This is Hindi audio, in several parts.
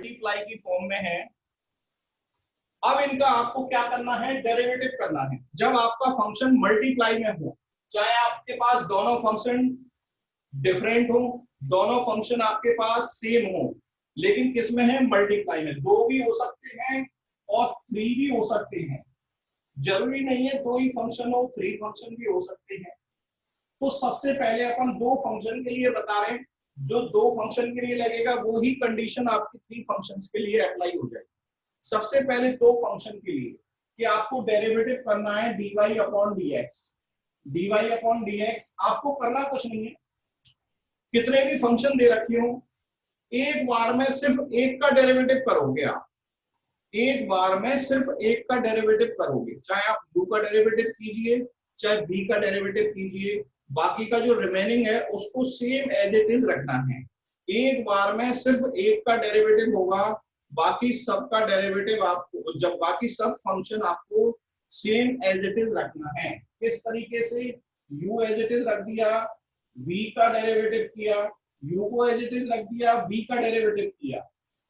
मल्टीप्लाई की फॉर्म में है। अब इनका आपको क्या करना है, डेरिवेटिव करना है। जब आपका फंक्शन मल्टीप्लाई में हो, चाहे आपके पास दोनों फंक्शन डिफरेंट हो, दोनों फंक्शन आपके पास सेम हो, लेकिन किस में है, मल्टीप्लाई में। दो भी हो सकते हैं और थ्री भी हो सकते हैं, जरूरी नहीं है दो ही फंक्शन हो, थ्री फंक्शन भी हो सकते हैं। तो सबसे पहले अपन दो फंक्शन के लिए बता रहे हैं, जो दो फंक्शन के लिए लगेगा वो ही कंडीशन आपकी थ्री फंक्शंस के लिए अप्लाई हो जाएगी। सबसे पहले दो फंक्शन के लिए कि आपको डेरिवेटिव करना है dy upon dx। dy upon dx आपको करना कुछ नहीं है, कितने भी फंक्शन दे रखे हो, एक बार में सिर्फ एक का डेरिवेटिव करोगे आप, एक बार में सिर्फ एक का डेरिवेटिव करोगे। चाहे आप u का डेरिवेटिव कीजिए, चाहे v का डेरिवेटिव कीजिए, बाकी का जो रिमेनिंग है उसको सेम एज इट इज रखना है। एक बार में सिर्फ एक का डेरिवेटिव होगा, बाकी सब का डेरिवेटिव आपको, जब बाकी सब फंक्शन आपको सेम एज इट इज रखना है। किस तरीके से, u एज इट इज रख दिया, v का डेरिवेटिव किया, u को एज इट इज रख दिया, v का डेरिवेटिव किया,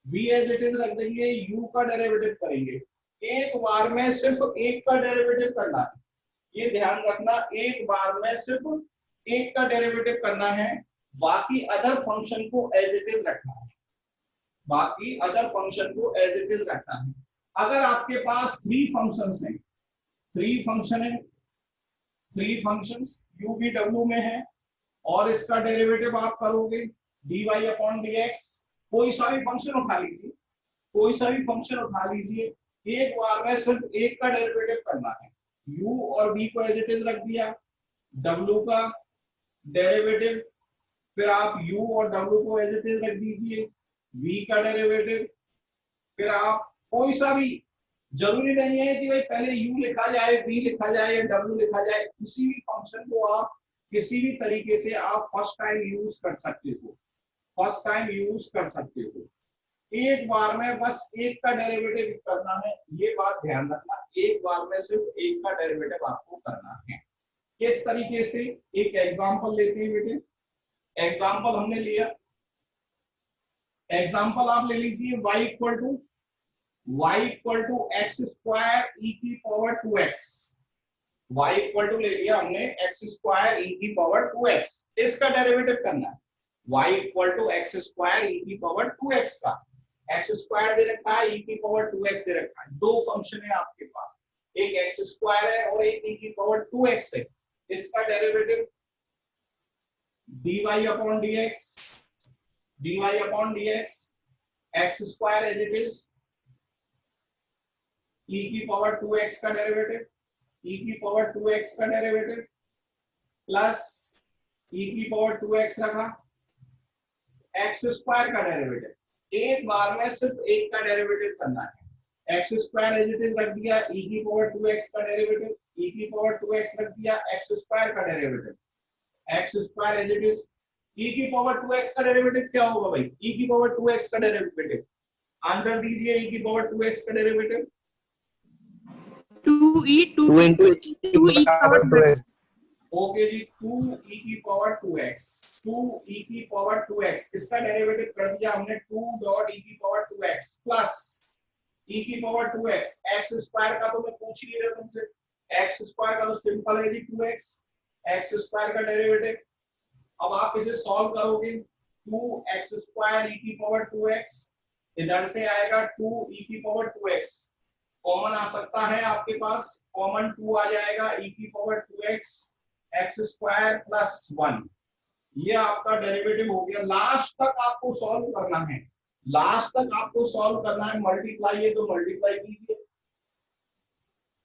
v एज इट इज रख देंगे, u का डेरिवेटिव करेंगे। एक बार में सिर्फ एक का डेरिवेटिव करना है, ये ध्यान रखना, एक बार में सिर्फ एक का डेरिवेटिव करना है, बाकी अदर फंक्शन को एज इट इज रखना है, बाकी अदर फंक्शन को एज इट इज रखना है। अगर आपके पास थ्री फंक्शंस हैं, थ्री फंक्शन है, three functions u v w में है, और इसका डेरिवेटिव आप करोगे dy अपॉन dx। कोई सा भी फंक्शन उठा लीजिए, कोई सा भी फंक्शन उठा लीजिए, एक बार में सिर्फ एक का डेरिवेटिव करना है। u और v को एज इट इज रख दिया, w का डेरिवेटिव, फिर आप u और w को एज इट इज रख दीजिए, v का डेरिवेटिव, फिर आप कोई सा भी, जरूरी नहीं है कि भाई पहले u लिखा जाए, v लिखा जाए या w लिखा जाए, किसी भी फंक्शन को आप किसी भी तरीके से आप फर्स्ट टाइम यूज कर सकते हो, फर्स्ट टाइम यूज कर सकते हो। एक बार में बस एक का डेरिवेटिव करना है, ये बात ध्यान रखना, एक बार में सिर्फ एक का डेरिवेटिव आपको करना है। किस तरीके से, एक एग्जांपल लेते हैं बेटे। एग्जांपल हमने लिया, एग्जांपल आप ले लीजिए y equal to X square E की power 2x। y equal to ले लिया हमने एक्स स्क्वायर ई की पावर 2x, इसका डेरिवेटिव करना है। y equal to X square E की पावर 2x का, एक्स स्क्वायर दे रखा है, ई की पावर 2x दे रखा है, दो फंक्शन है आपके पास, एक एक्स स्क्वायर है और एक ई की पावर 2x है। इसका derivative dy upon dx, dy upon dx, x square as it is, e की पावर 2x का डेरिवेटिव, e की पावर 2x का डेरिवेटिव प्लस e की पावर 2x रखा, एक्स स्क्वायर का डेरिवेटिव। एक बार में सिर्फ एक का डेरिवेटिव करना है, x square as it is रख दिया, e की पावर 2x का डेरिवेटिव, e की पावर 2x रख दिया, एक्स स्क्वायर का derivative, x square as it is, e की पावर 2x का डेरिवेटिव क्या होगा भाई, e की पावर 2x का डेरिवेटिव, आंसर दीजिए, e की पावर 2x का derivative 2e power 2x। Okay जी, 2e की पावर 2x, 2e की पावर 2x, इसका डेरिवेटिव कर दिया हमने 2 डॉट e की पावर 2x प्लस e की पावर 2x, एक्स स्क्वायर का तो मैं पूछ ही नहीं रहा तुमसे, एक्स स्क्वायर का तो सिंपल है जी 2x, एक्स स्क्वायर का डेरिवेटिव। अब आप इसे सॉल्व करोगे, 2x स्क्वायर e की पावर 2x, इधर से आएगा 2e की पावर 2x, कॉमन आ सकता है आपके पास, कॉमन 2 आ जाएगा, e की power 2x x square plus 1, ये आपका डेरिवेटिव हो गया। लास्ट तक आपको सॉल्व करना है, लास्ट तक आपको सॉल्व करना है, मल्टीप्लाई है तो मल्टीप्लाई कीजिए,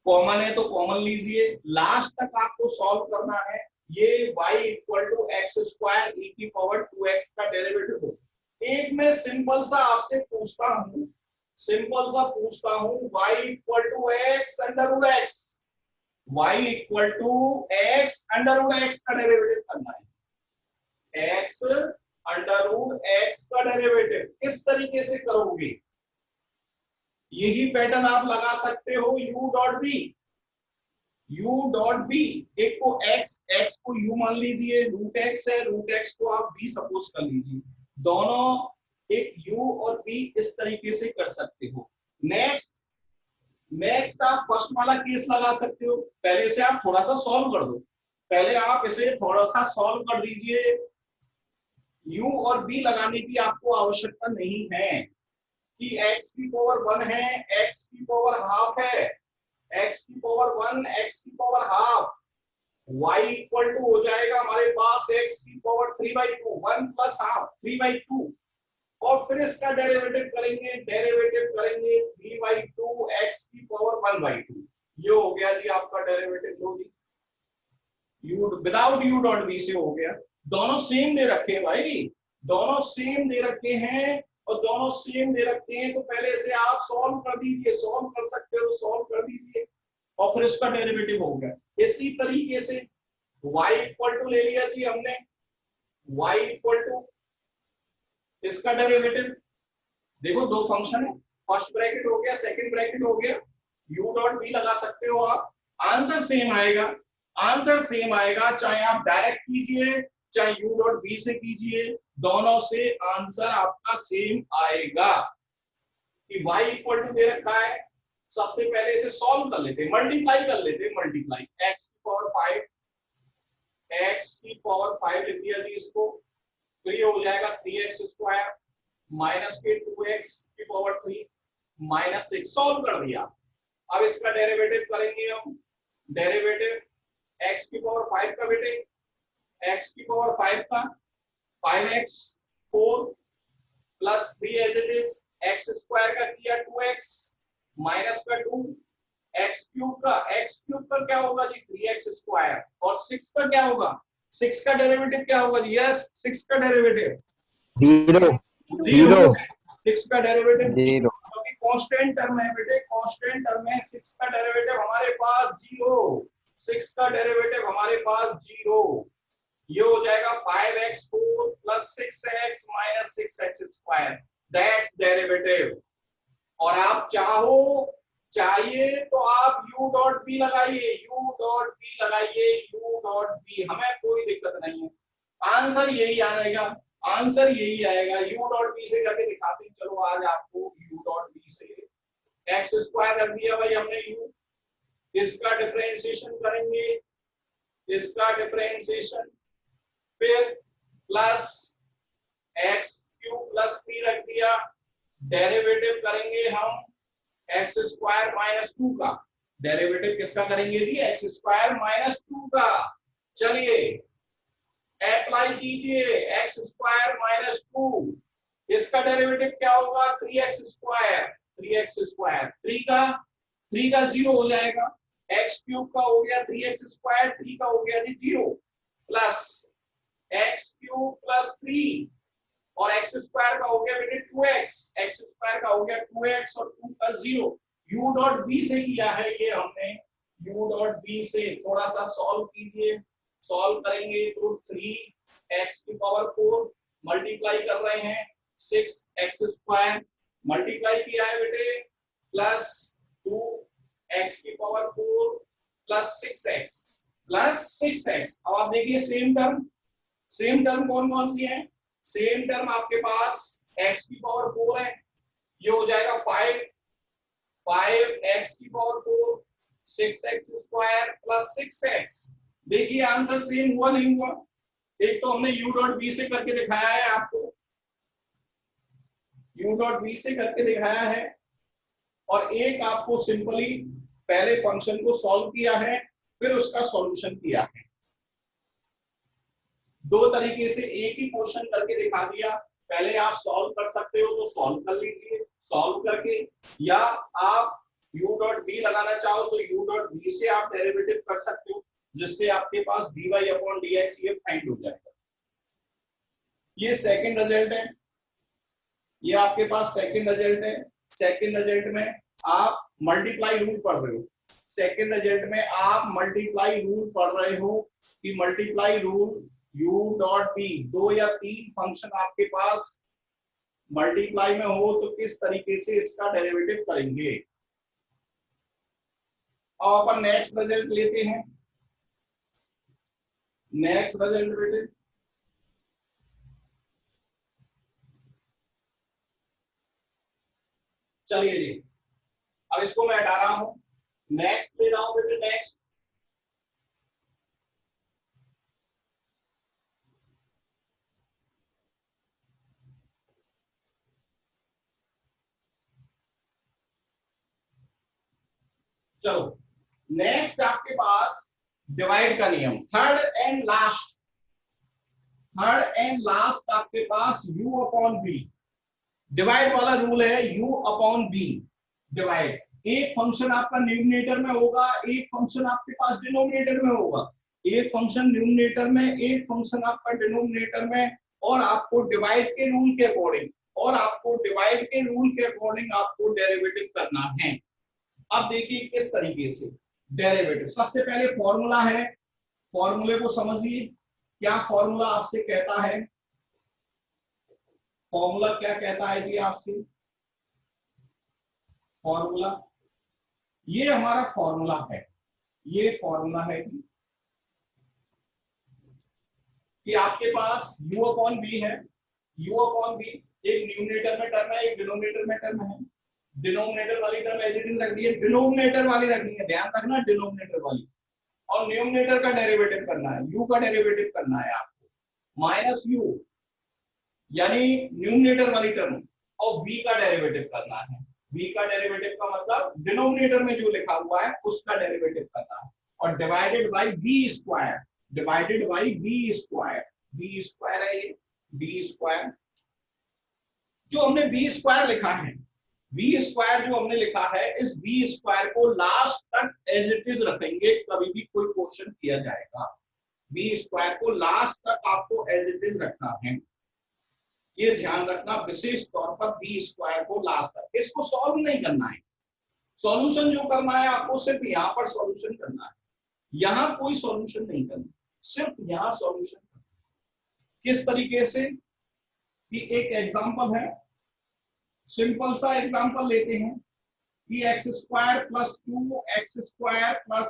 कॉमन है तो कॉमन लीजिए, लास्ट तक आपको सॉल्व करना है। ये y equal to X square E की पावर 2x का डेरिवेटिव हो। एक मैं सिंपल सा आपसे पूछता हूं, सिंपल सा पूछता हूं, y equal to x under root x, y equal to x under root x का डेरिवेटिव करना है, x अंडर रूट एक्स का डेरिवेटिव किस तरीके से करोगे, यही पैटर्न आप लगा सकते हो, u dot B, u dot B, एक को x को u मान लीजिए, रूट एक्स है, रूट एक्स को आप b सपोज कर लीजिए, दोनों एक u और b इस तरीके से कर सकते हो। नेक्स्ट आप फर्स्ट वाला केस लगा सकते हो। पहले से आप थोड़ा सा सॉल्व कर दो, पहले आप इसे थोड़ा सा सॉल्व कर दीजिए। u और b लगाने की आपको आवश्यकता नहीं है कि x की पावर 1 है, x की पावर हाफ है, x की पावर 1, x की power half, y equal to हो जाएगा हमारे पास x की पावर 3/2, 1 प्लस हाफ 3/2, और फिर इसका डेरिवेटिव करेंगे 3/2 x की पावर 1/2। ये हो गया जी आपका डेरिवेटिव। लो जी, u without u dot b से हो गया। दोनों सेम दे रखे हैं भाई, दोनों सेम दे रखे हैं, और दोनों सेम दे रखे हैं तो पहले से आप सॉल्व कर दीजिए, सॉल्व कर सकते हो तो सॉल्व कर दीजिए, और फिर इसका डेरिवेटिव हो गया। इसी तरीके से y इक्वल टू ले लिया जी हमने, y इक्वल टू इसका डेरिवेटिव। देखो दो फंक्शन है, फर्स्ट ब्रैकेट हो गया, सेकंड ब्रैकेट हो गया, u डॉट b लगा सकते हो आप, आंसर सेम आएगा, आंसर सेम आएगा, चाहे आप डायरेक्ट कीजिए चाहे u डॉट b से कीजिए, दोनों से आंसर आपका सेम आएगा। कि y इक्वल टू दे रखा है, सबसे पहले इसे सॉल्व कर लेते, मल्टीप्लाई कर लेते, मल्टीप्लाई x की पावर 5, x की पावर 5 लिख दिया जी इसको, तो ये हो जाएगा 3x स्क्वायर माइनस के 2x की पावर 3 माइनस 6, सॉल्व कर दिया। अब इसका डेरिवेटिव करेंगे हम, डेरिवेटिव x की पावर 5 का बेटे, x की पावर 5 का 5x 4 plus 3 as it is, x square का किया 2x माइनस का 2, x क्यूब का क्या होगा जी 3x स्क्वायर, और 6 का क्या होगा, 6 का डेरिवेटिव क्या होगा जी, यस 6 का डेरिवेटिव 0, 6 का डेरिवेटिव 0, क्योंकि कांस्टेंट टर्म है बेटे, कांस्टेंट टर्म है, 6 का डेरिवेटिव हमारे पास 0, 6 का डेरिवेटिव हमारे पास 0, ये हो जाएगा 5x4 plus 6x minus 6x square, that's derivative. और आप चाहिए तो आप u डॉट b लगाइए, u डॉट b लगाइए, u डॉट b, हमें कोई दिक्कत नहीं है, आंसर यही आएगा, आंसर यही आएगा। u डॉट b से करके दिखाते हैं, चलो आज आपको u डॉट b से, x स्क्वायर रख दिया भाई हमने u, इसका डिफरेंशिएशन करेंगे, इसका डिफरेंशिएशन, फिर प्लस x क्यूब प्लस 3 रख दिया, डेरिवेटिव करेंगे हम एक्स स्क्वायर माइनस 2 का, डेरिवेटिव किसका करेंगे जी, एक्स स्क्वायर माइनस 2 का। चलिए अप्लाई कीजिए, एक्स स्क्वायर माइनस 2, इसका डेरिवेटिव क्या होगा 3x स्क्वायर, 3x स्क्वायर, 3 का 0 हो जाएगा, x क्यूब का हो गया 3x स्क्वायर, 3 का हो गया जी 0, प्लस x क्यूब प्लस 3, और x स्क्वायर का हो गया बेटे 2x, x स्क्वायर का हो गया 2x और 2 का 0, u डॉट b से किया है ये हमने, u डॉट b से थोड़ा सा सॉल्व कीजिए, सॉल्व करेंगे तो 3x की पावर 4 मल्टीप्लाई कर रहे हैं 6x स्क्वायर, मल्टीप्लाई किया है बेटे, प्लस 2x की पावर 4 प्लस 6x। अब आप देखिए सेम टर्म कौन कौन सी है, सेम टर्म आपके पास x की पावर 4 है, ये हो जाएगा 5x की power 4, 6x square plus 6x। देखिए आंसर सेम हुआ नहीं हुआ, एक तो हमने u डॉट b से करके दिखाया है आपको, u डॉट b से करके दिखाया है, और एक आपको सिंपली पहले फंक्शन को सॉल्व किया है फिर उसका सॉल्यूशन किया है। दो तरीके से एक ही क्वेश्चन करके दिखा दिया, पहले आप सॉल्व कर सकते हो तो सॉल्व कर लीजिए, सॉल्व करके, या आप u डॉट b लगाना चाहो तो u डॉट b से आप डेरिवेटिव कर सकते हो, जिससे आपके पास dy अपॉन dx ये फाइंड हो जाएगा। ये सेकंड रिजल्ट है, ये आपके पास सेकंड रिजल्ट है। सेकंड रिजल्ट में आप मल्टीप्लाई रूल पढ़ रहे हो, सेकंड रिजल्ट में आप मल्टीप्लाई रूल पढ़ रहे हो कि multiply rule u dot b, 2 या 3 फंक्शन आपके पास मल्टीप्लाई में हो तो किस तरीके से इसका डेरिवेटिव करेंगे। अब अपन नेक्स्ट रिजल्ट लेते हैं, नेक्स्ट रिजल्ट बेटे चलिए जी, अब इसको मैं हटा रहा हूं, नेक्स्ट ले रहा हूं बेटे, नेक्स्ट। चलो नेक्स्ट आपके पास डिवाइड का नियम, third and last, third and last आपके पास u अपॉन बी, डिवाइड वाला रूल है u अपॉन बी, डिवाइड। एक फंक्शन आपका न्यूमरेटर में होगा, एक फंक्शन आपके पास डिनोमिनेटर में होगा, एक फंक्शन न्यूमरेटर में, एक फंक्शन आपका डिनोमिनेटर में, और आपको डिवाइड के रूल के अकॉर्डिंग, और आपको डिवाइड के रूल के अकॉर्डिंग आपको डेरिवेटिव करना है। अब देखिए किस तरीके से डेरिवेटिव, सबसे पहले फॉर्मूला है, फॉर्मूले को समझिए। क्या फॉर्मूला आपसे कहता है, फॉर्मूला क्या कहता है जी आपसे, फॉर्मूला, ये हमारा फॉर्मूला है, ये फॉर्मूला है कि आपके पास u अपॉन बी है, u अपॉन बी एक न्यूमरेटर में टर्म है, एक डिनोमिनेटर में टर्म है। डिनोमिनेटर वाली टर्म एज इट इज रखनी है, डिनोमिनेटर वाली रखनी है, ध्यान रखना डिनोमिनेटर वाली, और न्यूमरेटर का डेरिवेटिव करना है, u का डेरिवेटिव करना है आपको, माइनस u यानी न्यूमरेटर वाली टर्म, और v का डेरिवेटिव करना है। v का डेरिवेटिव का मतलब डिनोमिनेटर में जो लिखा हुआ है उसका डेरिवेटिव करना है, और divided by v square, divided by v square, v square है ये, v स्क्वायर, जो हमने v स्क्वायर लिखा है, v स्क्वायर जो हमने लिखा है, इस v स्क्वायर को लास्ट तक एज इट इज रखेंगे, कभी भी कोई क्वेश्चन किया जाएगा, v स्क्वायर को लास्ट तक आपको एज इट इज रखना है, ये ध्यान रखना विशेष तौर पर v स्क्वायर को लास्ट तक, इसको सॉल्व नहीं करना है, सॉल्यूशन जो करना है आपको सिर्फ यहाँ पर सॉल्यूशन करना है, यहाँ कोई सॉल्यूशन नहीं करना, सिर्फ यहाँ सॉल्यूशन करना। किस तरीके से कि एक एग्जांपल है, सिंपल सा एग्जांपल लेते हैं कि x square plus 2 x square plus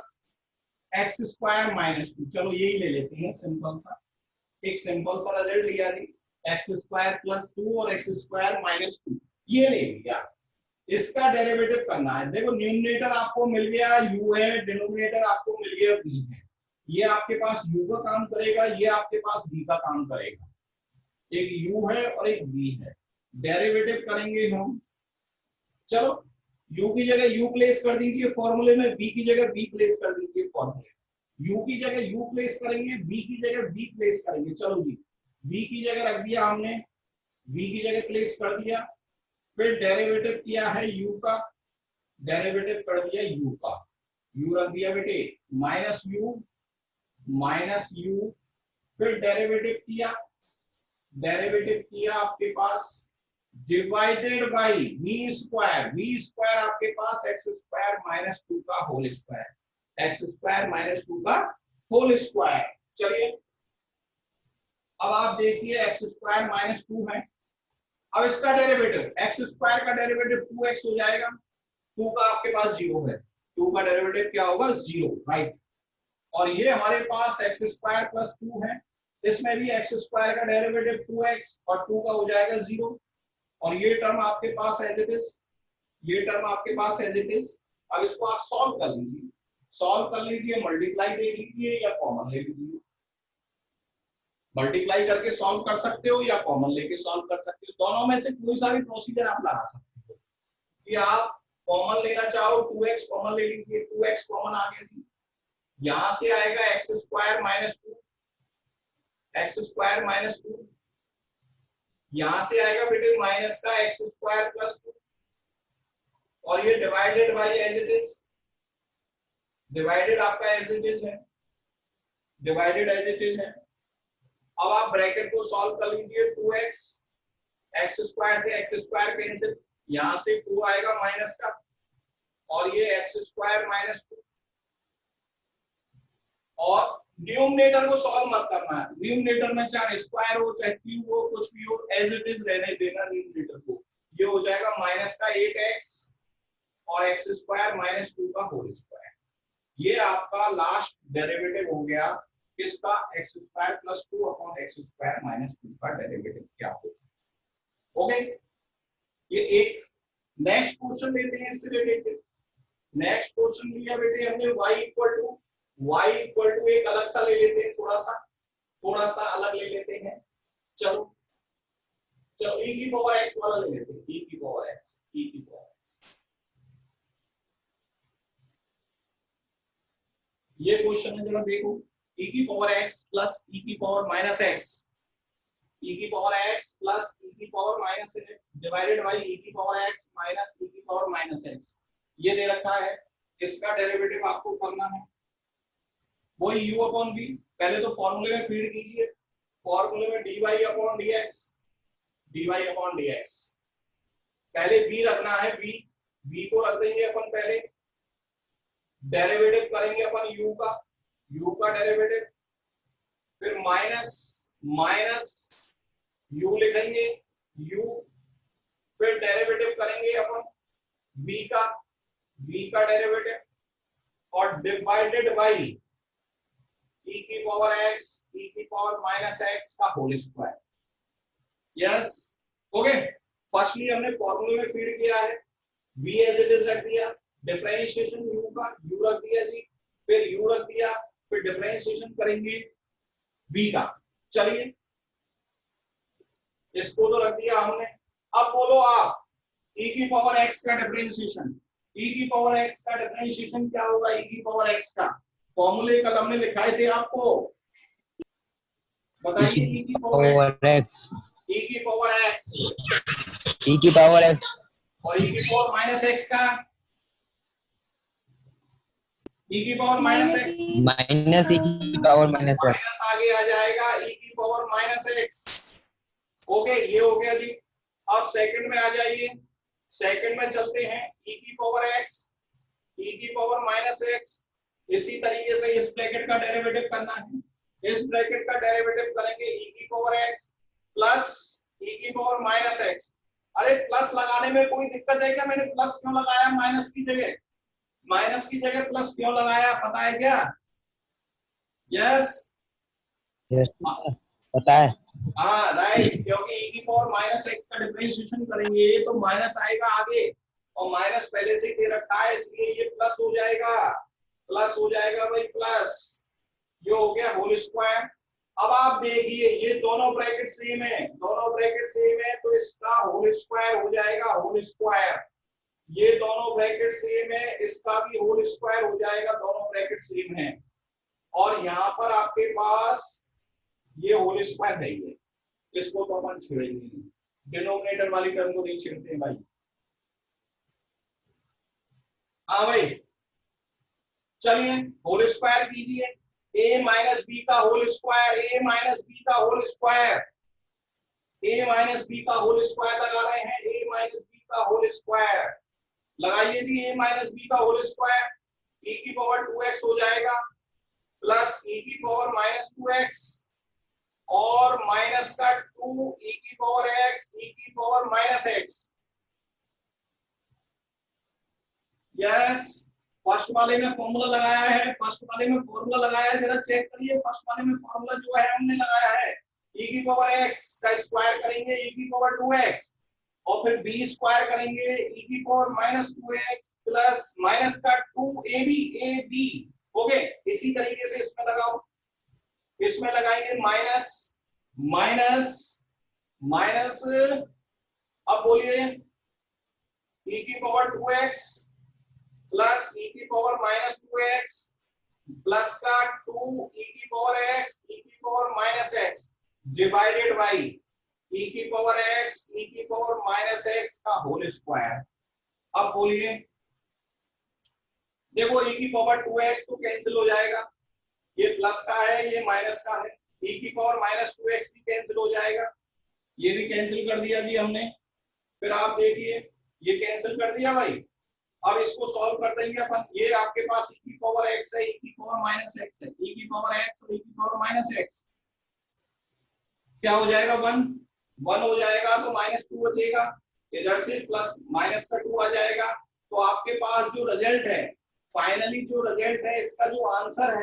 x square minus 2, चलो यही ले लेते हैं सिंपल सा, एक सिंपल सा रिजल्ट लिया जी, एक्स स्क्वायर प्लस 2 और एक्स स्क्वायर माइनस 2, ये ले लिया, इसका डेरिवेटिव करना है। देखो न्यूमरेटर आपको मिल गया u है, डिनोमिनेटर आपको मिल गया v है, ये आपके पास u का काम करेगा, ये आपके पास v का काम करेगा, एक u है और एक v है, डेरिवेटिव करेंगे हम। चलो u की जगह u प्लेस कर दीजिए फॉर्मूले में, v की जगह v प्लेस कर दीजिए फॉर्मूले, u की जगह u प्लेस करेंगे, v की जगह v प्लेस करेंगे। चलो जी, v की जगह रख दिया हमने, v की जगह प्लेस कर दिया, फिर डेरिवेटिव किया है u का, डेरिवेटिव कर दिया u का, u रख दिया बेटे माइनस u, फिर डेरिवेटिव किया आपके पास डिवाइडेड बाय v स्क्वायर आपके पास एक्स स्क्वायर माइनस 2 का whole square, x square minus 2 का होल स्क्वायर। चलिए अब आप देखिए एक्स स्क्वायर माइनस 2 है, अब इसका डेरिवेटिव एक्स स्क्वायर का डेरिवेटिव 2x हो जाएगा, 2 का आपके पास 0 है, 2 का डेरिवेटिव क्या होगा 0, राइट। और ये हमारे पास एक्स स्क्वायर प्लस 2 है, इसमें भी एक्स स्क्वायर का डेरिवेटिव 2x और 2 का हो जाएगा 0, और ये टर्म आपके पास एज इट इज, ये टर्म आपके पास एज इट इज। अब इसको आप सॉल्व कर लीजिए, सॉल्व कर लीजिए, मल्टीप्लाई दे लीजिए या कॉमन ले लीजिए, मल्टीप्लाई करके सॉल्व कर सकते हो या कॉमन लेके सॉल्व कर सकते हो, दोनों में से कोई सा भी प्रोसीजर आप लगा सकते हो। कि आप कॉमन लेना चाहो 2x कॉमन ले लीजिए, 2x कॉमन आ गया, यहां से आएगा x square minus 2, x square minus 2, यहां से आएगा बेटे माइनस का एक्स स्क्वायर प्लस 2, और ये divided by as it is, divided आपका एज इट इज है, डिवाइडेड एज इट इज है। अब आप ब्रैकेट को सॉल्व कर लीजिए, 2x, एक्स स्क्वायर से एक्स स्क्वायर कैंसिल, यहां से 2 आएगा माइनस का, और ये एक्स स्क्वायर माइनस 2, और न्यूमरेटर को सॉल्व मत करना है, न्यूमरेटर में चाहे स्क्वायर हो चाहे क्यूब हो कुछ भी हो, एज इट इज रहने देना न्यूमरेटर को, ये हो जाएगा माइनस का 8x और एक्स स्क्वायर माइनस 2 का होल स्क्वायर, ये आपका लास्ट डेरिवेटिव हो गया इसका x square plus 2 upon x square minus 2 का डेरिवेटिव क्या होगा। ओके, ये एक नेक्स्ट क्वेश्चन लेते हैं इससे रिलेटेड। नेक्स्ट क्वेश्चन लिया बेटे हमने y इक्वल टू एक अलग सा ले लेते हैं, थोड़ा सा अलग ले लेते हैं। चलो चलो e की पावर x वाला ले लेते हैं, e की पावर x। ये क्वेश्चन है, जरा देखो, e की पावर x प्लस e की पावर माइनस x, e की पावर x प्लस e की power minus x divided by e की पावर x माइनस e की पावर माइनस x, ये दे रखा है। इसका डेरिवेटिव आपको करना है, वही u अपॉन v। पहले तो फॉर्मूले में फीड कीजिए, फॉर्मूले में dy अपॉन dx। पहले v रखना है, v को रख देंगे अपन, पहले डेरिवेटिव करेंगे अपन u का डेरिवेटिव, फिर माइनस u लिखेंगे u, फिर डेरिवेटिव करेंगे अपन v का डेरिवेटिव, और डिवाइडेड बाई e की पावर x e की पावर माइनस x का whole square. Yes, okay. Firstly हमने फॉर्मूले में फीड किया है, v एज इट इज रख दिया, डिफरेंशिएशन u का u रख दिया जी, फिर u रख दिया, फिर डिफरेंशिएशन करेंगे v का। चलिए इसको तो रख दिया हमने। अब बोलो आप e की पावर x का डिफरेंशिएशन, e की पावर x का डिफरेंशिएशन क्या होगा? e की पावर x का फॉर्मूले कल हमने लिखाए थे आपको, बताइए। e की पावर x, e की पावर x, e की पावर x और e की पावर माइनस x का, e की power minus x, minus e की पावर माइनस x, माइनस आगे आ जाएगा e की पावर माइनस x। ओके, ये हो गया जी। अब सेकंड में आ जाइए, सेकंड में चलते हैं, e की पावर x, e की पावर माइनस x। इसी तरीके से इस ब्रैकेट का डेरिवेटिव करना है, इस ब्रैकेट का डेरिवेटिव करेंगे e की पावर x प्लस e की पावर माइनस x। अरे प्लस लगाने में कोई दिक्कत है क्या? मैंने प्लस क्यों लगाया माइनस की जगह? माइनस की जगह प्लस क्यों लगाया, पता है क्या? यस, पता है। हाँ राइट, क्योंकि e की पावर माइनस x का डिफरेंशिएशन करेंगे तो माइनस आएगा आगे, और माइनस पहले से दे रखा है, इसलिए ये प्लस हो जाएगा, भाई प्लस। ये हो गया होल स्क्वायर। अब आप देखिए ये दोनों ब्रैकेट सेम है, तो इसका होल स्क्वायर हो जाएगा, होल स्क्वायर। ये दोनों ब्रैकेट सेम है, इसका भी होल स्क्वायर हो जाएगा, दोनों ब्रैकेट सेम है। और यहाँ पर आपके पास ये होल स्क्वायर है, ये इसको तो अपन छेड़ेंगे नहीं, डिनोमिनेटर वाली टर्म को नहीं छेड़ते हैं भाई। हाँ भाई, चलिए होल स्क्वायर कीजिए, a माइनस बी का whole square, a minus B का whole square, a minus B का होल स्क्वायर लगा रहे हैं, a माइनस बी का होल स्क्वायर लगाइए जी, a माइनस बी का होल स्क्वायर, e की पावर 2x हो जाएगा प्लस e की पावर माइनस 2x और माइनस का 2 e की पावर x, e की power minus x। Yes, first वाले में फॉर्मूला लगाया है, जरा चेक करिए। फर्स्ट वाले में फॉर्मूला जो है हमने लगाया है, e की पावर x का स्क्वायर करेंगे e की पावर 2x, और फिर b स्क्वायर करेंगे e की power minus 2x plus minus का 2ab। ओके, इसी तरीके से इसमें लगाओ, इसमें लगाएंगे माइनस, अब बोलिए e की पावर 2x प्लस e की पावर माइनस 2x प्लस का 2 e की पावर x, e की power minus x divided by e की पावर x, e की पावर माइनस x का होल स्क्वायर। अब बोलिए, देखो e की पावर 2x तो कैंसिल हो जाएगा, ये प्लस का है, ये माइनस का है, e की पावर माइनस 2x भी कैंसिल हो जाएगा, ये भी कैंसिल कर दिया जी हमने। फिर आप देखिए ये कैंसिल कर दिया भाई। अब इसको सॉल्व कर देंगे अपन, ये आपके पास e की पावर x है, e की पावर माइनस x है, e की पावर x और e की पावर माइनस x क्या हो जाएगा? 1 हो जाएगा, तो माइनस 2 बचेगा, इधर से प्लस माइनस का 2 आ जाएगा। तो आपके पास जो रिजल्ट है, फाइनली जो रिजल्ट है, इसका जो आंसर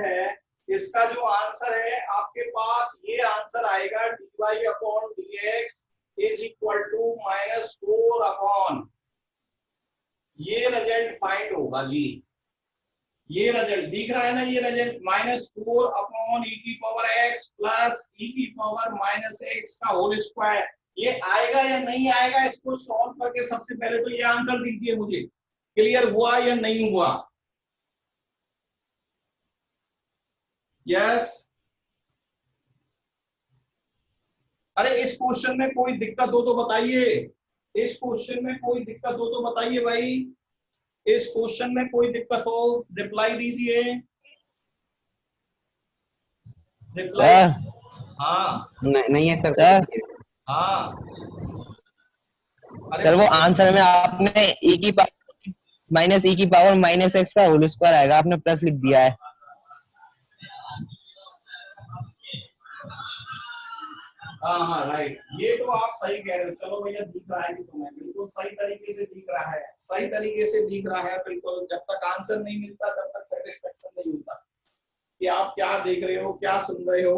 है आपके पास ये आंसर आएगा, dy upon dx is equal to -4 upon ये रिजल्ट फाइंड होगा जी, ये रिजल्ट दिख रहा है ना, ये रिजल्ट -4 अपॉन ई की पावर x प्लस ई की पावर -x का होल स्क्वायर, ये आएगा या नहीं आएगा, इसको सॉल्व करके सबसे पहले तो ये आंसर दीजिए मुझे, क्लियर हुआ या नहीं हुआ? यस। अरे इस क्वेश्चन में कोई दिक्कत हो तो बताइए, इस क्वेश्चन में कोई दिक्कत हो तो बताइए भाई, इस क्वेश्चन में कोई दिक्कत हो रिप्लाई दीजिए, रिप्लाई। हाँ नहीं है सर। हाँ अरे सर वो आंसर में आपने e की पावर माइनस ई की पावर माइनस एक्स का होल स्क्वायर आएगा, आपने प्लस लिख दिया है। हाँ राइट, ये तो आप सही कह रहे हो, चलो भैया दिख रहा है कि तुम्हें बिल्कुल सही तरीके से दिख रहा है, सही तरीके से दिख रहा है बिल्कुल। जब तक आंसर नहीं मिलता तब तक सेटिस्फेक्शन नहीं होता कि आप क्या देख रहे हो, क्या सुन रहे हो।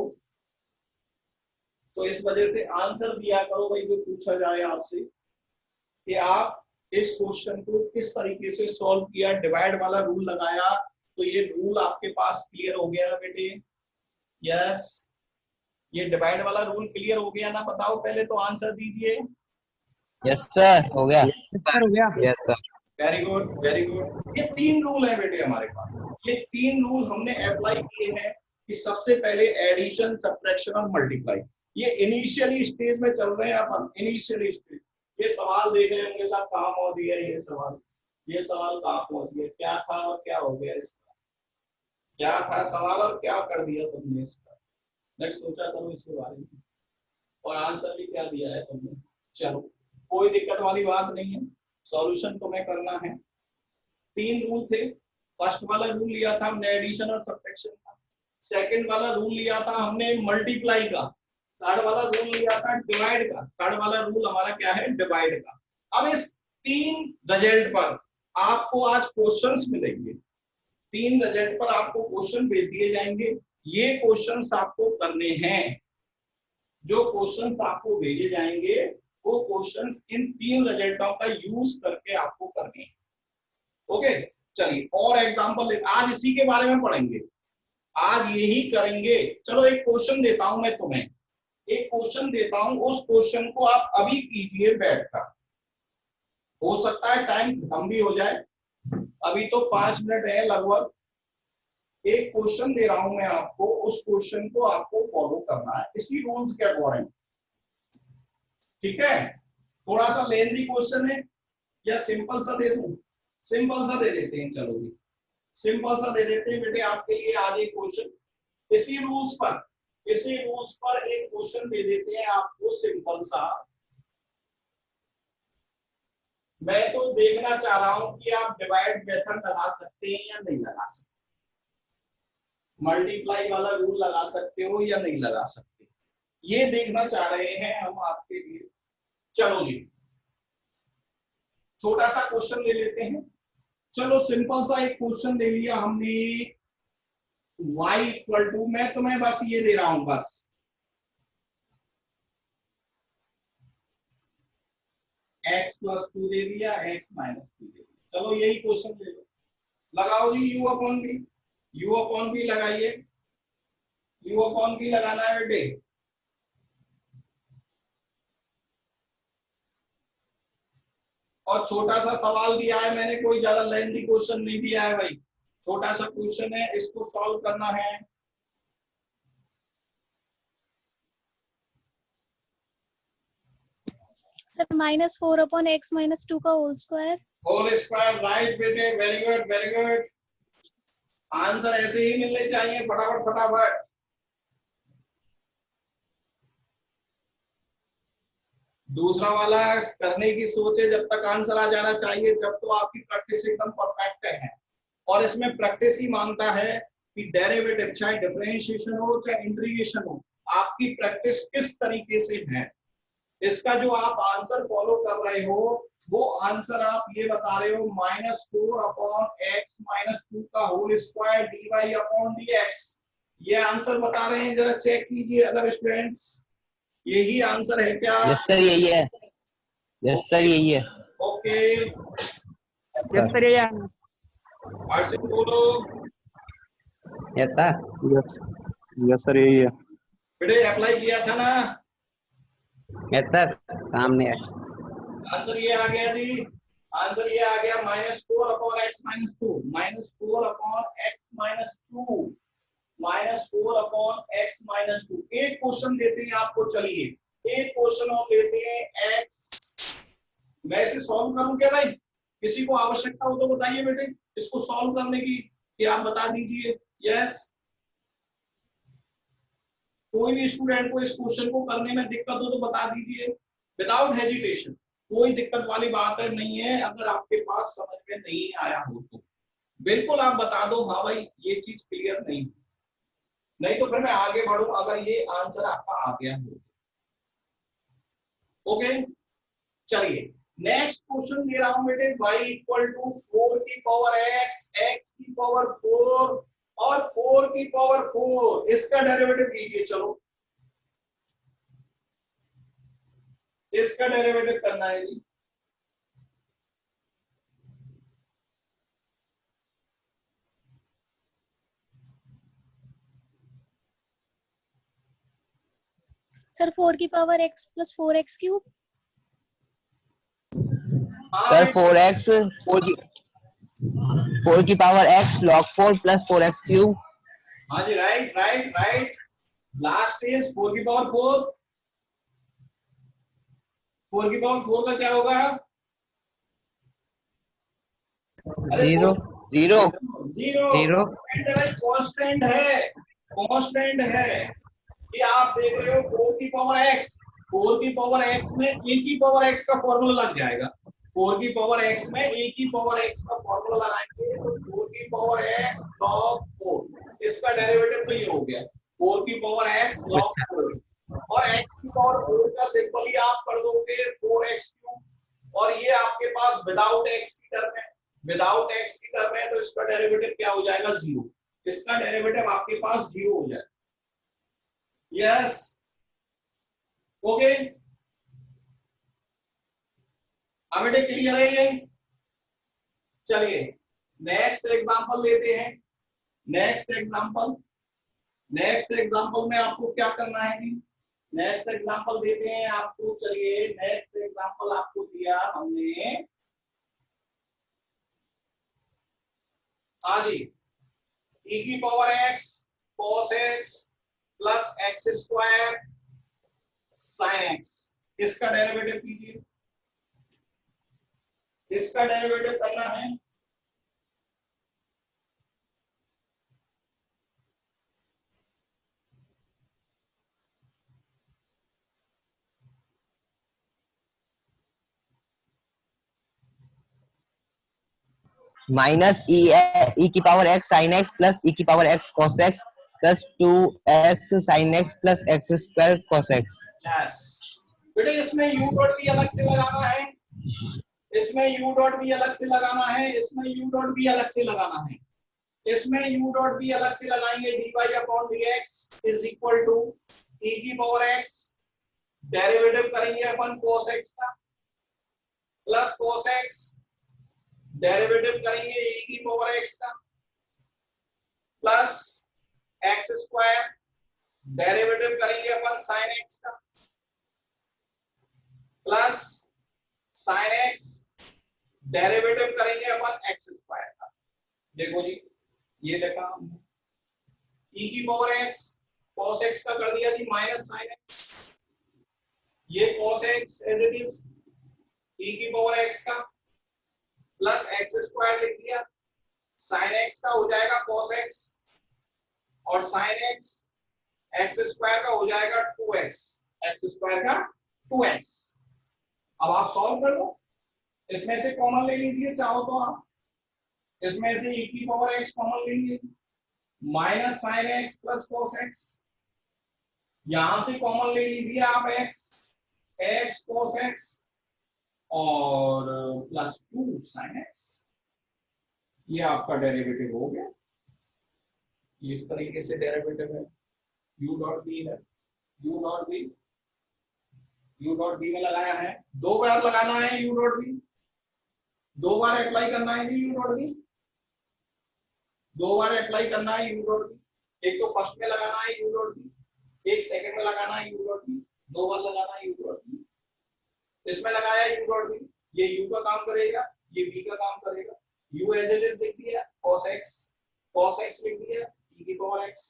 तो इस वजह से आंसर दिया करो भाई, जो पूछा जाए आपसे कि आप इस क्वेश्चन को किस तरीके से सॉल्व किया, डिवाइड वाला रूल लगाया, तो ये रूल आपके पास क्लियर हो गया ना बेटे? यस, ये डिवाइड वाला रूल क्लियर हो गया ना? बताओ पहले तो आंसर दीजिए। यस सर, हो गया। सर हो गया। Yes sir. Very good very good. ये 3 रूल है बेटे हमारे पास, ये 3 रूल हमने अप्लाई किए हैं कि सबसे पहले एडिशन, सब्ट्रैक्शन और मल्टीप्लाई। ये इनिशियली स्टेज में चल रहे हैं अपन, इनिशियली स्टेज। ये सवाल देख रहे होंगे साहब कहाँ पहुंच गया ये सवाल, ये सवाल कहाँ पहुंच गया, क्या था और क्या हो गया इसका, क्या था सवाल और क्या कर दिया तुमने इसका। नेक्स्ट सोचा करो इसके बारे में, और आंसर भी क्या दिया है तुमने। चलो कोई दिक्कत वाली बात नहीं है, सॉल्यूशन तुम्हें करना है। 3 रूल थे। फर्स्ट वाला रूल लिया था हमने एडिशन और सब्ट्रैक्शन का, सेकंड वाला रूल लिया था हमने मल्टीप्लाई का, थर्ड वाला रूल लिया था डिवाइड का, थर्ड वाला रूल हमारा क्या है, डिवाइड का। अब इस 3 रिजल्ट पर आपको आज क्वेश्चंस मिलेंगे, 3 रिजल्ट पर आपको क्वेश्चन भेज दिए जाएंगे। ये क्वेश्चंस आपको करने हैं, जो क्वेश्चंस आपको भेजे जाएंगे वो क्वेश्चंस इन 3 रिजल्टों का यूज करके आपको करने हैं। ओके चलिए और एग्जांपल ले, आज इसी के बारे में पढ़ेंगे, आज यही करेंगे। चलो एक क्वेश्चन देता हूं मैं तुम्हें, एक क्वेश्चन देता हूं, उस क्वेश्चन को आप अभी कीजिए बैठकर। हो सकता है टाइम खत्म भी हो जाए, अभी तो 5 मिनट है लगभग। एक क्वेश्चन दे रहा हूं मैं आपको, उस क्वेश्चन को आपको फॉलो करना है इसी रूल्स के अकॉर्डिंग, ठीक है? थोड़ा सा लेंथी क्वेश्चन है या सिंपल सा दे दूं? सिंपल सा दे देते हैं, चलो जी सिंपल सा दे देते हैं बेटे आपके लिए आज एक क्वेश्चन। इसी रूल्स पर, इसी रूल्स पर एक क्वेश्चन दे देते हैं आपको सिंपल सा। मैं तो देखना चाह रहा हूं कि आप डिवाइड मेथड लगा सकते हैं या नहीं लगा सकते, मल्टीप्लाई वाला रूल लगा सकते हो या नहीं लगा सकते, ये देखना चाह रहे हैं हम आपके लिए। चलो जी छोटा सा क्वेश्चन ले लेते हैं। चलो सिंपल सा एक क्वेश्चन ले लिया हमने, y इक्वल टू, मैं तुम्हें बस ये दे रहा हूं, बस x प्लस 2 दे दिया, x माइनस 2 दे दिया। चलो यही क्वेश्चन ले लो, लगाओ जी u upon v, u upon v लगाइए, u अपॉन v लगाना है बेटे। और छोटा सा सवाल दिया है मैंने, कोई ज्यादा लेंथी क्वेश्चन नहीं दिया है भाई, छोटा सा क्वेश्चन है, इसको सॉल्व करना है। सर -4 अपॉन x माइनस 2 का whole square. Whole square, right बेटे, very good very good. Answer ऐसे ही मिलने चाहिए फटाफट फटाफट। दूसरा वाला करने की सोच है, जब तक आंसर आ जाना चाहिए, जब तो आपकी प्रैक्टिस एकदम परफेक्ट है। और इसमें प्रैक्टिस ही मांगता है कि डेरिवेटिव चाहे डिफरेंशिएशन हो चाहे इंटीग्रेशन हो, आपकी प्रैक्टिस किस तरीके से है। इसका जो आप आंसर फॉलो कर रहे हो वो आंसर आप ये बता रहे हो -4 अपॉन x माइनस 2 का whole square dy upon dx, ये आंसर बता रहे हैं। जरा चेक कीजिए अदर स्टूडेंट्स, यही आंसर है क्या? यस सर यही है, यस सर यही है। ओके यस सर ये आठ से बोलो। Yes sir yes yes sir यही है। बेटे अप्लाई किया था ना, यस सर सामने है आंसर ये आ गया जी। आंसर ये आ गया -4 upon x minus 2, -4 upon x minus 2, -4 upon x minus 2। एक क्वेश्चन देते हैं आपको, चलिए एक क्वेश्चन और लेते हैं x। मैं इसे सॉल्व करूं क्या भाई? किसी को आवश्यकता हो तो बताइए बेटे, इसको सॉल्व करने की कि आप बता दीजिए। यस, कोई भी स्टूडेंट को इस क्वेश्चन को करने में दिक्कत हो तो बता दीजिए विदाउट हेजिटेशन। कोई दिक्कत वाली बात है नहीं है, अगर आपके पास समझ में नहीं आया हो तो बिल्कुल आप बता दो, हाँ भाई ये चीज क्लियर नहीं तो फिर मैं आगे बढ़ू अगर ये आंसर आपका आ गया हो। ओके चलिए नेक्स्ट क्वेश्चन ले रहा हूं बेटे, y इक्वल टू 4 की पावर x, x की पावर 4 और 4 की पावर 4, इसका डेरिवेटिव कीजिए। चलो इसका डेरिवेटिव करना है जी। सर 4 की power x plus 4x cube. Sir 4x 4 की power x log 4 plus 4x cube. हाँ जी right right right. Last is 4 की पावर 4, 4 की पावर 4 का क्या होगा? जीरो जीरो जीरो कांस्टेंट है, कांस्टेंट है। ये आप देख रहे हो 4 की पावर x, 4 की पावर x में a की पावर x का फॉर्मूला लग जाएगा। 4 की पावर x में a की पावर x का फॉर्मूला लगाएंगे तो 4 की पावर x log 4, इसका डेरिवेटिव तो ये हो गया 4 की पावर x log 4, और x की पावर 4 का सिंपली आप कर दोगे 4x क्यूब, और ये आपके पास विदाउट x की टर्म है, विदाउट x की टर्म है तो इसका डेरिवेटिव क्या हो जाएगा? 0। इसका डेरिवेटिव आपके पास 0 हो जाएगा। यस ओके, अब बेटे क्लियर है ये? चलिए नेक्स्ट एग्जांपल लेते हैं। नेक्स्ट एग्जांपल में आपको क्या करना है जी? नेक्स्ट एग्जांपल देते हैं आपको। चलिए नेक्स्ट एग्जांपल आपको दिया हमने, हाँ जी, e की power x cos x plus x square sine x, इसका डेरिवेटिव कीजिए। इसका डेरिवेटिव करना है माइनस e की power x sin x plus e की power x cos x plus 2x sin x plus x square cos x। Yes बेटे, इसमें u डॉट भी अलग से लगाना है, इसमें u डॉट भी अलग से लगाना है, इसमें u डॉट भी अलग से लगाना है, इसमें u डॉट भी अलग से लगाएंगे। dy upon dx is equal to e की पावर x, डेरिवेटिव करेंगे अपन cos x का, प्लस cos x, डेरिवेटिव करेंगे e की पावर x का, प्लस x स्क्वायर, डेरिवेटिव करेंगे अपन sin x का, प्लस sin x, डेरिवेटिव करेंगे अपन x स्क्वायर का। देखो जी ये देखा हमने, e की पावर x cos x का कर दिया जी माइनस sin x, ये cos x as it is e की पावर x का प्लस एक्स स्क्वायर लिख दिया, sin x का हो जाएगा cos x, और sin x एक्स स्क्वायर का हो जाएगा 2x, एक्स स्क्वायर का 2x। अब आप सॉल्व कर लो, इसमें से कॉमन ले लीजिए चाहो तो आप, इसमें से e की पावर x कॉमन लेंगे, minus sin x plus cos x, यहां से कॉमन ले लीजिए आप x cos x और प्लस 2 sin x, ये आपका डेरिवेटिव हो गया। इस तरीके से डेरिवेटिव है। u डॉट बी है, u डॉट बी में लगाया है, 2 बार लगाना है u डॉट बी, दो बार अप्लाई करना है यू डॉट बी, दो बार अप्लाई करना है यू डॉट बी। एक तो फर्स्ट में लगाना है यू डॉट बी, एक सेकंड में लगाना है यू डॉट बी, दो बार लगाना है यू डॉट बी। इसमें लगाया यू डॉट बी, ये यू का काम करेगा, ये बी का काम करेगा। यू एज इट इज लिख दिया, cos x लिख दिया, e की पावर x।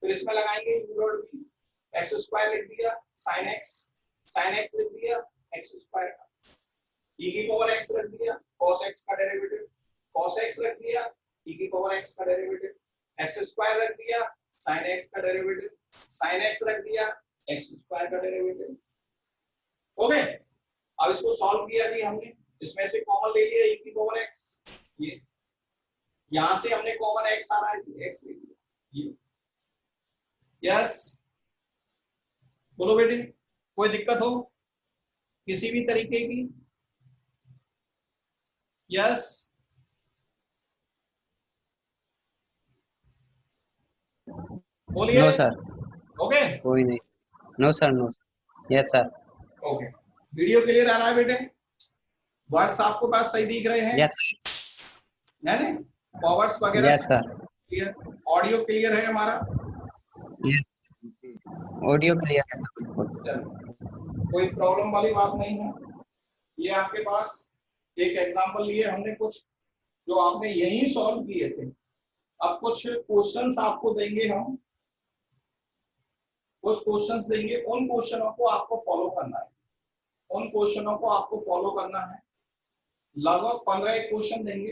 फिर इसमें लगाएंगे u dot B, x square लिख दिया, sin x लिख दिया, x स्क्वायर का, e की पावर x रख दिया, cos x का डेरिवेटिव, cos x रख दिया, e की पावर x का डेरिवेटिव, x स्क्वायर रख दिया, sin x का डेरिवेटिव, sin x रख दिया, x स्क्वायर का डेरिवेटिव। ओके, अब इसको सॉल्व किया जी हमने, इसमें से कॉमन ले लिया e की पावर x, ये यहां से हमने कॉमन x आ रहा है, x ले लिया ये। यस, बोलो बेटी, कोई दिक्कत हो किसी भी तरीके की? यस, बोलिए। नो सर, ओके कोई नहीं। No sir, no sir. Yes sir. Okay, video clear आ रहा है बेटे? वर्ड्स आपको पास सही दिख रहे हैं? यस है ना? पावर्स वगैरह yes sir. Clear, audio clear है हमारा? ऑडियो क्लियर है। कोई प्रॉब्लम वाली बात नहीं है। ये आपके पास एक एग्जांपल लिए हमने कुछ जो आपने यहीं सॉल्व किए थे। अब कुछ क्वेश्चंस आपको देंगे हम, कुछ क्वेश्चंस देंगे, उन क्वेश्चनों को आपको फॉलो करना है, उन क्वेश्चनों को आपको फॉलो करना है। लगभग 15 क्वेश्चन देंगे,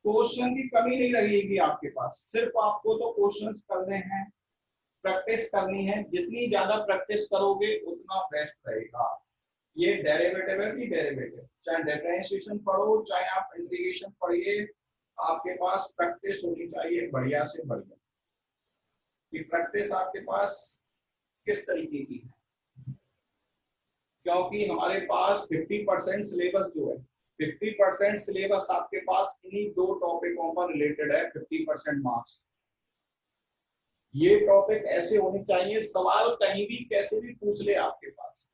क्वेश्चन की कमी नहीं रहेगी आपके पास, सिर्फ आपको तो क्वेश्चंस करने हैं, प्रैक्टिस करनी है। जितनी ज्यादा प्रैक्टिस करोगे उतना बेस्ट रहेगा। ये डेरिवेटिव है कि डेरिवेटिव, चाहे डिफरेंशिएशन पढ़ो चाहे आप इंटीग्रेशन पढ़िए, आपके पास प्रैक्टिस होनी चाहिए बढ़िया से बढ़िया। कि प्रैक्टिस आपके पास किस तरीके की है, क्योंकि हमारे पास 50% सिलेबस जो है, 50% सिलेबस आपके पास इन्हीं दो टॉपिकों पर रिलेटेड है। 50% मार्क्स, ये टॉपिक ऐसे होने चाहिए सवाल कहीं भी कैसे भी पूछ ले आपके पास,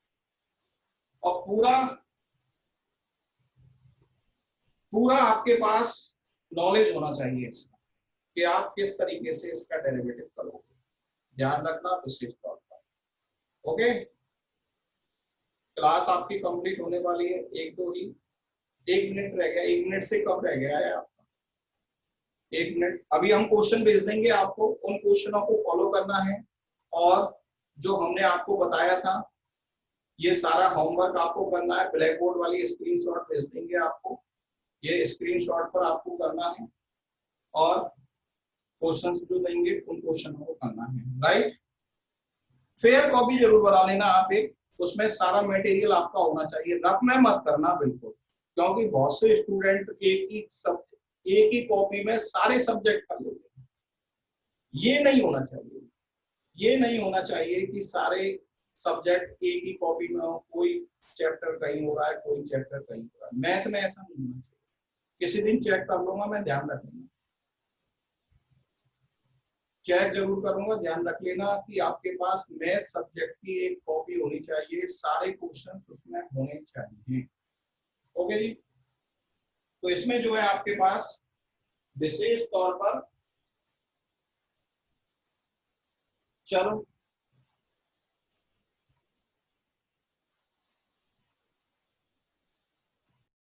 और पूरा पूरा आपके पास नॉलेज होना चाहिए इसका कि आप किस तरीके से इसका डेरिवेटिव करोगे। ध्यान रखना विशेष तौर पर। ओके, क्लास आपकी कंप्लीट होने वाली है, एक मिनट रह गया, 1 मिनट से कम रह गया है आपका, 1 मिनट। अभी हम क्वेश्चन भेज देंगे आपको, उन क्वेश्चनों को फॉलो करना है, और जो हमने आपको बताया था ये सारा होमवर्क आपको करना है। ब्लैक बोर्ड वाली स्क्रीनशॉट भेज देंगे आपको, ये स्क्रीनशॉट पर आपको करना है, और क्वेश्चंस जो देंगे उन क्वेश्चनों को करना है। राइट, फेयर कॉपी जरूर बना लेना आप एक, उसमें सारा मटेरियल आपका होना चाहिए, रफ में मत करना बिल्कुल, क्योंकि बहुत से स्टूडेंट एक ही कॉपी में सारे सब्जेक्ट कर लेते हैं। ये नहीं होना चाहिए, ये नहीं होना चाहिए कि सारे सब्जेक्ट एक ही कॉपी में हो, कोई चैप्टर कहीं हो रहा है, कोई चैप्टर कहीं हो रहा है। मैथ में ऐसा नहीं होना चाहिए। किसी दिन चेक कर लूंगा मैं, ध्यान रख लेना, चेक जरूर करूंगा, ध्यान रख लेना कि आपके पास मैथ सब्जेक्ट की एक कॉपी होनी चाहिए, सारे क्वेश्चन उसमें होने चाहिए। ओके जी, तो इसमें जो है आपके पास विशेष तौर पर, चलो